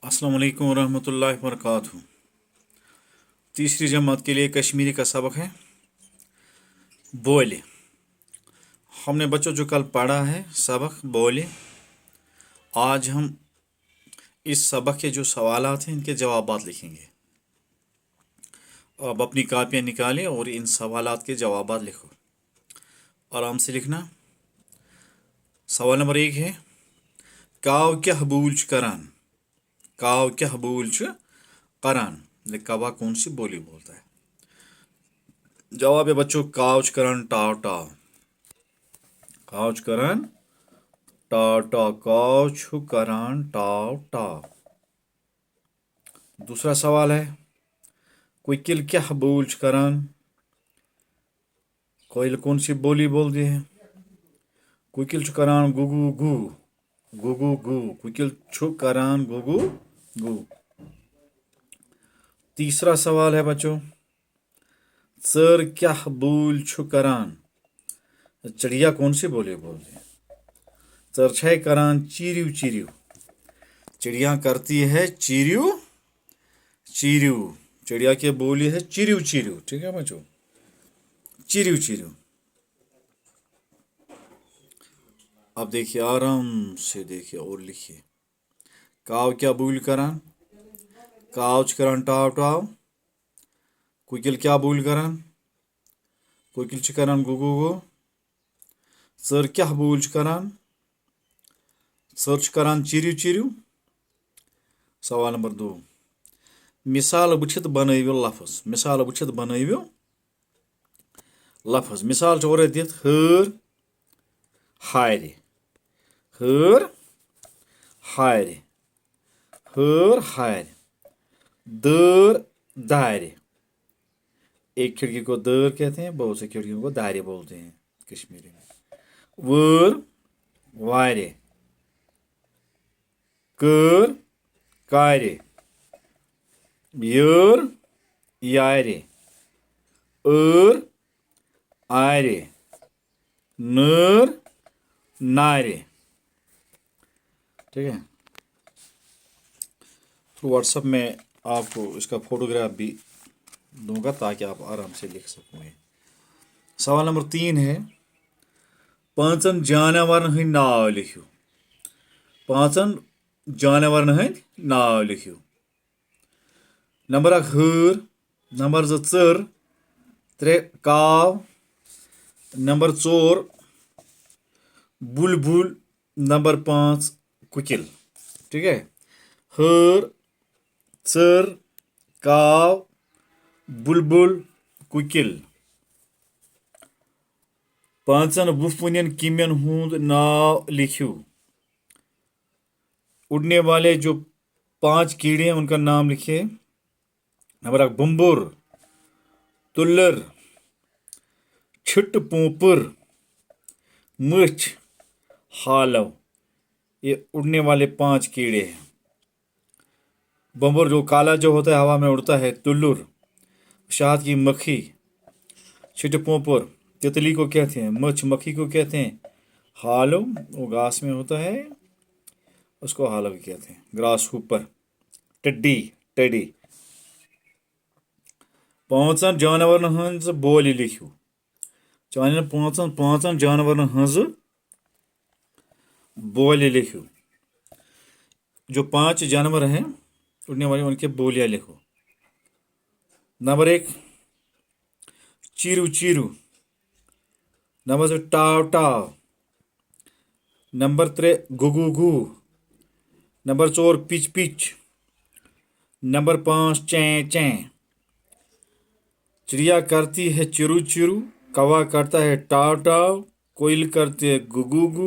अस्सलाम वालेकुम रहमतुल्लाहि व बरकातहू। तीसरी जमात के लिए कश्मीरी का सबक है बोले। हमने बच्चों जो कल पढ़ा है सबक बोले, आज हम इस सबक के जो सवालात हैं इनके जवाबात लिखेंगे। अब अपनी कापियाँ निकालें और इन सवालात के जवाबात लिखो। आराम से लिखना। सवाल नंबर 1 है, काव क्या बूल छ करान। काव क्या बूल छ करान, कौवा कौन सी बोली बोलता है। जवाब है बच्चों, काव करान टाव टाव। काव करान टाव टाव, काव करान टाव टाव। दूसरा सवाल है, कोकिल क्या बोल छ करान। कोयल कौन सी बोली बोलती है। कोकिल छ करान गुगु गु, गुगु गु। कोकिल छ करान गुगु गु। तीसरा सवाल है बच्चों, सर क्या बोल छ करान। चिड़िया कौन सी बोली बोलती है। सर छै करान चिरियो चिरियो। चिड़िया करती है चिरियो चिरियो। चिड़िया की बोली है चिरियो चिरियो। ठीक है बच्चों, चिरियो चिरियो। अब देखिए, आराम से देखिए और लिखिए। काव क्या बोल करान। काव करान टाव टाव। कोकिल क्या बोल करान। कोकिल छ करान गुगु गु। सर क्या बोल करान। सर छ करान चिरियो चिरियो। सवाल नंबर 2, मिसाल वुचित बनइयो लफ्ज। मिसाल वुचित बनइयो लफ्ज। मिसाल और दित हर हारे। हर हारे, हर हारे। दर दारे। एक खिड़की को दर कहते हैं, बहुत से खिड़कियों को दारे बोलते हैं कश्मीरी में। वर वारे। कर कारे। यर यारे। आरे। नर नारे। ठीक है। तो व्हाट्सएप में आपको इसका फोटोग्राफ भी दूंगा ताकि आप आराम से लिख सकें। सवाल नंबर 3 है, पांचन जानवरन हंद नाव लिखियो। पांचन जानवरन हंद नाव लिखियो। नंबर 1 हर। नंबर 2 चर। 3 काव। नंबर 4 बुलबुल। नंबर 5 कोकिल। ठीक है। हर, चर, काव, बुलबुल, कोकिल। पांचन वुफुनियन किमियन हुंद नाव लिखियो। उड़ने वाले जो 5 कीड़े हैं उनका नाम लिखिए। नंबर 1 बुम्बुर, तुल्लर, छिट पोपर, मछ, हालव। ये उड़ने वाले 5 कीड़े हैं। बम्बुर जो काला जो होता है, हवा में उड़ता है। तुल्लुर शहद की मक्खी। छिटपोपर तितली को कहते हैं। मछ मक्खी को कहते हैं। हालव वो घास में होता है, उसको हालव कहते हैं। ग्रास हुपर, टिड्डी, टेडी। पांचन जानवर हंज बोली लिखियो। चाहे पांचन जानवर हंज बोली लिखियो। जो 5 जानवर हैं उड़ने वाले, उनके बोलियां लिखो। नंबर 1 चिरू चिरू। नंबर 2 टाव टाव। नंबर 3 गुगु गु। Number 4 pitch pitch. नंबर 5 चैं चैं। चिड़िया करती है चिरू चिरू। कौवा करता है टाव टाव। कोयल करती है गुगु गु।